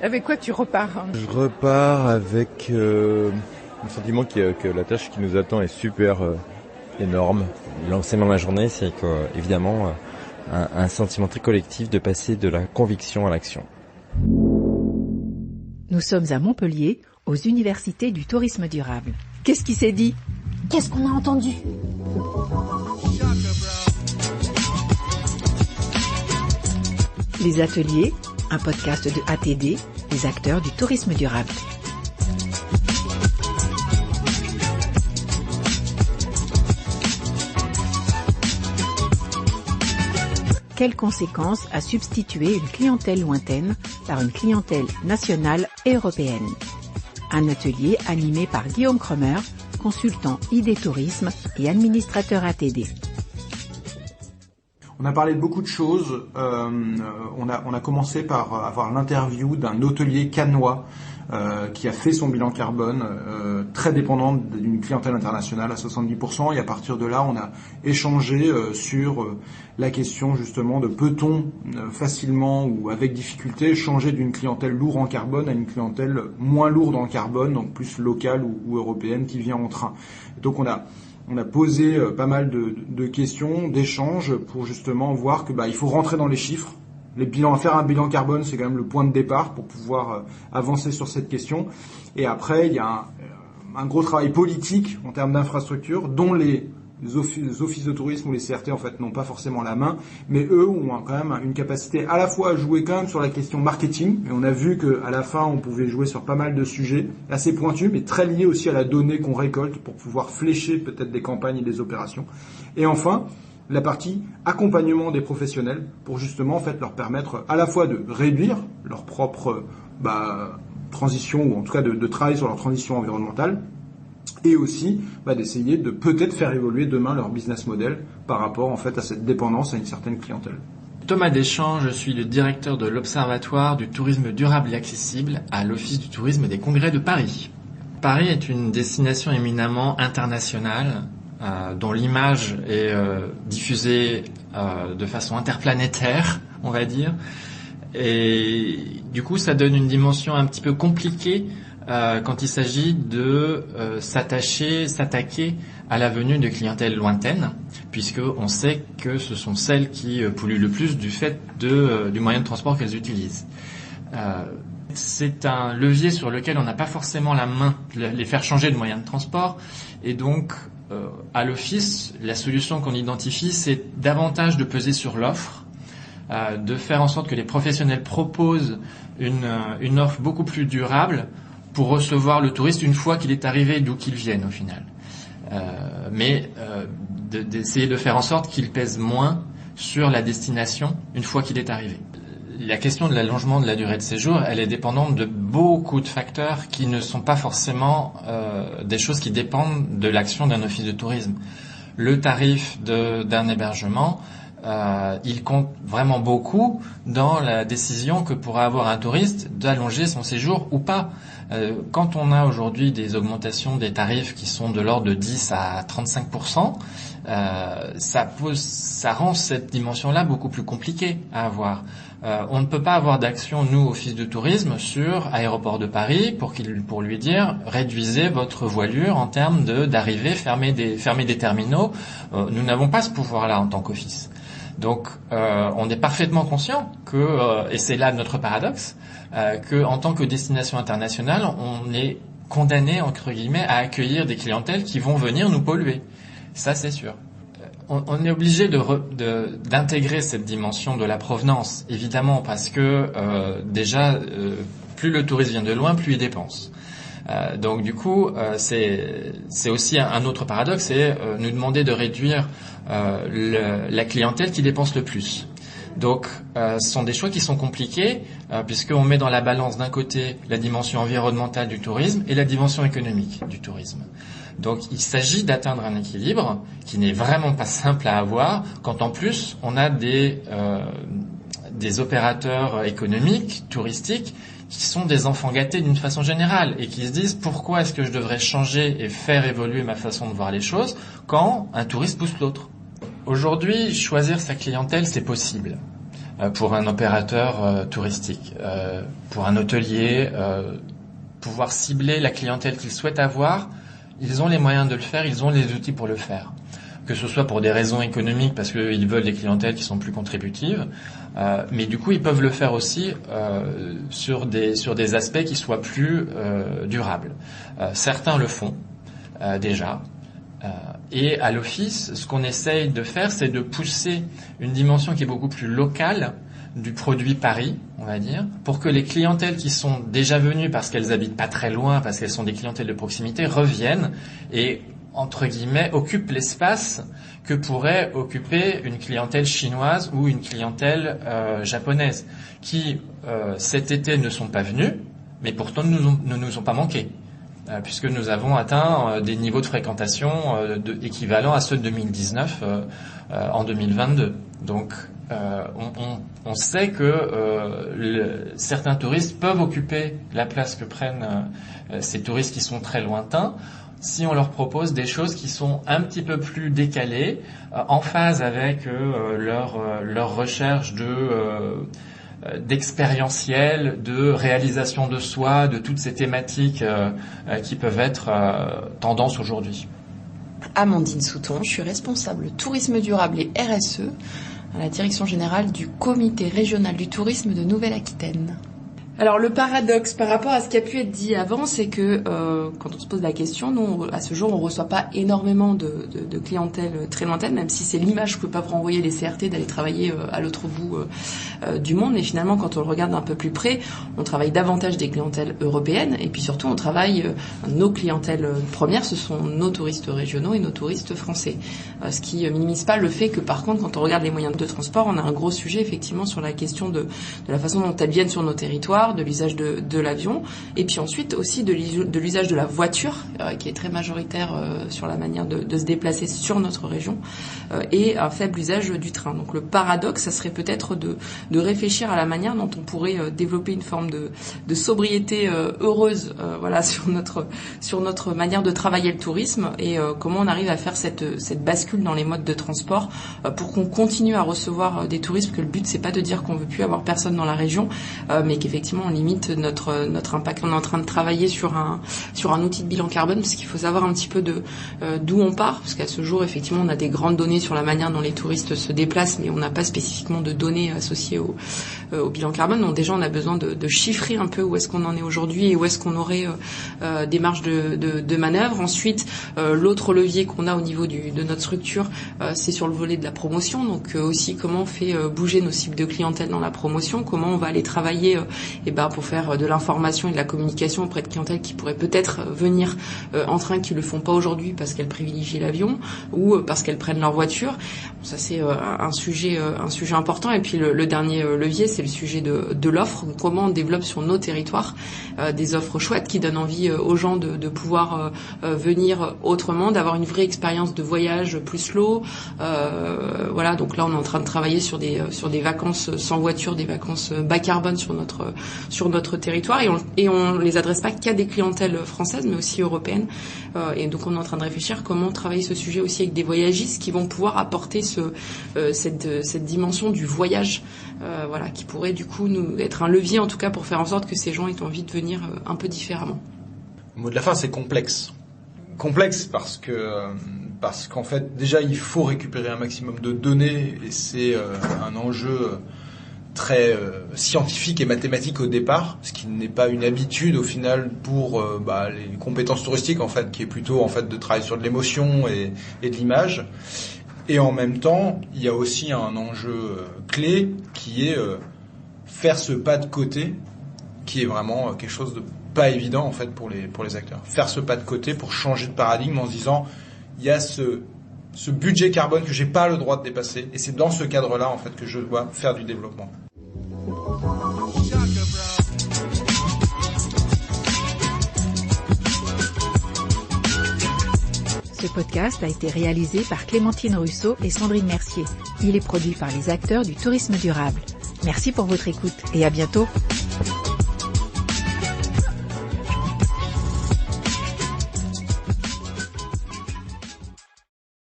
Avec quoi tu repars? Je repars avec le sentiment que la tâche qui nous attend est super énorme. L'enseignement de ma journée, c'est évidemment un sentiment très collectif de passer de la conviction à l'action. Nous sommes à Montpellier, aux universités du tourisme durable. Qu'est-ce qui s'est dit? Qu'est-ce qu'on a entendu? Les ateliers, un podcast de ATD, les acteurs du tourisme durable. Quelles conséquences a substitué une clientèle lointaine par une clientèle nationale et européenne? Un atelier animé par Guillaume Kremer, consultant ID Tourisme et administrateur ATD. On a parlé de beaucoup de choses. On a commencé par avoir l'interview d'un hôtelier cannois qui a fait son bilan carbone, très dépendant d'une clientèle internationale à 70%. Et à partir de là, on a échangé sur la question justement de peut-on facilement ou avec difficulté changer d'une clientèle lourde en carbone à une clientèle moins lourde en carbone, donc plus locale ou européenne qui vient en train. Donc on a posé pas mal de questions, d'échanges pour justement voir que il faut rentrer dans les chiffres. Faire un bilan carbone, c'est quand même le point de départ pour pouvoir avancer sur cette question. Et après, il y a un gros travail politique en termes d'infrastructure, dont les offices de tourisme ou les CRT en fait n'ont pas forcément la main, mais eux ont quand même une capacité à la fois à jouer quand même sur la question marketing. Et on a vu qu'à la fin, on pouvait jouer sur pas mal de sujets assez pointus, mais très liés aussi à la donnée qu'on récolte pour pouvoir flécher peut-être des campagnes et des opérations. Et enfin, la partie accompagnement des professionnels pour justement en fait leur permettre à la fois de réduire leur propre transition ou en tout cas de travailler sur leur transition environnementale et aussi d'essayer de peut-être faire évoluer demain leur business model par rapport en fait à cette dépendance à une certaine clientèle. Thomas Deschamps, je suis le directeur de l'Observatoire du tourisme durable et accessible à l'Office du tourisme des congrès de Paris. Paris est une destination éminemment internationale dont l'image est diffusée de façon interplanétaire, on va dire. Et du coup, ça donne une dimension un petit peu compliquée quand il s'agit de s'attaquer à la venue de clientèles lointaines, puisque on sait que ce sont celles qui polluent le plus du fait du moyen de transport qu'elles utilisent. C'est un levier sur lequel on n'a pas forcément la main, les faire changer de moyen de transport, et donc à l'office, la solution qu'on identifie, c'est davantage de peser sur l'offre, de faire en sorte que les professionnels proposent une offre beaucoup plus durable pour recevoir le touriste une fois qu'il est arrivé d'où qu'il vienne au final. Mais d'essayer de faire en sorte qu'il pèse moins sur la destination une fois qu'il est arrivé. La question de l'allongement de la durée de séjour, elle est dépendante de beaucoup de facteurs qui ne sont pas forcément des choses qui dépendent de l'action d'un office de tourisme. Le tarif d'un hébergement, il compte vraiment beaucoup dans la décision que pourra avoir un touriste d'allonger son séjour ou pas. Quand on a aujourd'hui des augmentations des tarifs qui sont de l'ordre de 10 à 35%, ça rend cette dimension-là beaucoup plus compliquée à avoir. On ne peut pas avoir d'action, nous, Office de tourisme, sur Aéroport de Paris pour lui dire réduisez votre voilure en termes d'arrivée, fermez des terminaux. Nous n'avons pas ce pouvoir-là en tant qu'office. Donc, on est parfaitement conscient et c'est là notre paradoxe, que en tant que destination internationale, on est condamné entre guillemets à accueillir des clientèles qui vont venir nous polluer. Ça, c'est sûr. On est obligé d'intégrer cette dimension de la provenance, évidemment, parce que déjà, plus le touriste vient de loin, plus il dépense. Donc du coup, c'est aussi un autre paradoxe, c'est nous demander de réduire la clientèle qui dépense le plus. Donc, ce sont des choix qui sont compliqués, puisqu'on met dans la balance d'un côté la dimension environnementale du tourisme et la dimension économique du tourisme. Donc, il s'agit d'atteindre un équilibre qui n'est vraiment pas simple à avoir, quand en plus on a des opérateurs économiques, touristiques, qui sont des enfants gâtés d'une façon générale et qui se disent pourquoi est-ce que je devrais changer et faire évoluer ma façon de voir les choses quand un touriste pousse l'autre. Aujourd'hui, choisir sa clientèle, c'est possible. pour un opérateur touristique, pour un hôtelier, pouvoir cibler la clientèle qu'ils souhaitent avoir. Ils ont les moyens de le faire, ils ont les outils pour le faire. Que ce soit pour des raisons économiques, parce qu'ils veulent des clientèles qui sont plus contributives, mais du coup ils peuvent le faire aussi sur des aspects qui soient plus durables. Certains le font déjà. Et à l'office, ce qu'on essaye de faire, c'est de pousser une dimension qui est beaucoup plus locale du produit Paris, on va dire, pour que les clientèles qui sont déjà venues parce qu'elles habitent pas très loin, parce qu'elles sont des clientèles de proximité, reviennent et, entre guillemets, occupent l'espace que pourrait occuper une clientèle chinoise ou une clientèle japonaise, qui cet été ne sont pas venus, mais pourtant ne nous ont pas manqué. Puisque nous avons atteint des niveaux de fréquentation équivalents à ceux de 2019 en 2022. Donc on sait que certains touristes peuvent occuper la place que prennent ces touristes qui sont très lointains si on leur propose des choses qui sont un petit peu plus décalées, en phase avec leur recherche d'expérientiel, de réalisation de soi, de toutes ces thématiques qui peuvent être tendance aujourd'hui. Amandine Souton, je suis responsable tourisme durable et RSE à la direction générale du comité régional du tourisme de Nouvelle-Aquitaine. Alors le paradoxe par rapport à ce qui a pu être dit avant, c'est que quand on se pose la question, nous à ce jour on reçoit pas énormément de clientèle très lointaine, même si c'est l'image que peuvent renvoyer les CRT d'aller travailler à l'autre bout du monde. Mais finalement, quand on le regarde d'un peu plus près, on travaille davantage des clientèles européennes et puis surtout on travaille nos clientèles premières, ce sont nos touristes régionaux et nos touristes français. Ce qui minimise pas le fait que par contre, quand on regarde les moyens de transport, on a un gros sujet effectivement sur la question de la façon dont elles viennent sur nos territoires, de l'usage de l'avion, et puis ensuite aussi de l'usage de la voiture, qui est très majoritaire sur la manière de se déplacer sur notre région, et un faible usage du train. Donc le paradoxe, ça serait peut-être de réfléchir à la manière dont on pourrait développer une forme de sobriété heureuse, voilà, sur notre manière de travailler le tourisme, et comment on arrive à faire cette bascule dans les modes de transport pour qu'on continue à recevoir des touristes, que le but c'est pas de dire qu'on veut plus avoir personne dans la région, mais qu'effectivement on limite notre impact. On est en train de travailler sur un outil de bilan carbone, parce qu'il faut savoir un petit peu d'où on part, parce qu'à ce jour effectivement on a des grandes données sur la manière dont les touristes se déplacent, mais on n'a pas spécifiquement de données associées au bilan carbone. Donc déjà on a besoin de chiffrer un peu où est-ce qu'on en est aujourd'hui et où est-ce qu'on aurait des marges de manœuvre. Ensuite l'autre levier qu'on a au niveau de notre structure, c'est sur le volet de la promotion. Donc aussi comment on fait bouger nos cibles de clientèle dans la promotion, comment on va aller travailler pour faire de l'information et de la communication auprès de clientèle qui pourrait peut-être venir en train, qui le font pas aujourd'hui parce qu'elles privilégient l'avion ou parce qu'elles prennent leur voiture. Ça c'est un sujet important. Et puis le dernier levier, c'est le sujet de l'offre. Comment on développe sur nos territoires des offres chouettes qui donnent envie aux gens de pouvoir venir autrement, d'avoir une vraie expérience de voyage plus slow. Voilà, donc là on est en train de travailler sur des vacances sans voiture, des vacances bas carbone sur notre territoire, et on les adresse pas qu'à des clientèles françaises mais aussi européennes, et donc on est en train de réfléchir comment travailler ce sujet aussi avec des voyagistes qui vont pouvoir apporter cette dimension du voyage, voilà, qui pourrait du coup nous être un levier en tout cas pour faire en sorte que ces gens aient envie de venir un peu différemment. Le mot de la fin, c'est complexe parce qu'en fait déjà il faut récupérer un maximum de données, et c'est un enjeu très scientifique et mathématique au départ, ce qui n'est pas une habitude au final pour les compétences touristiques en fait, qui est plutôt en fait de travailler sur de l'émotion et de l'image. Et en même temps, il y a aussi un enjeu clé qui est faire ce pas de côté, qui est vraiment quelque chose de pas évident en fait pour les acteurs. Faire ce pas de côté pour changer de paradigme en se disant il y a ce budget carbone que j'ai pas le droit de dépasser, et c'est dans ce cadre-là en fait que je dois faire du développement. Ce podcast a été réalisé par Clémentine Russo et Sandrine Mercier. Il est produit par les acteurs du tourisme durable. Merci pour votre écoute et à bientôt.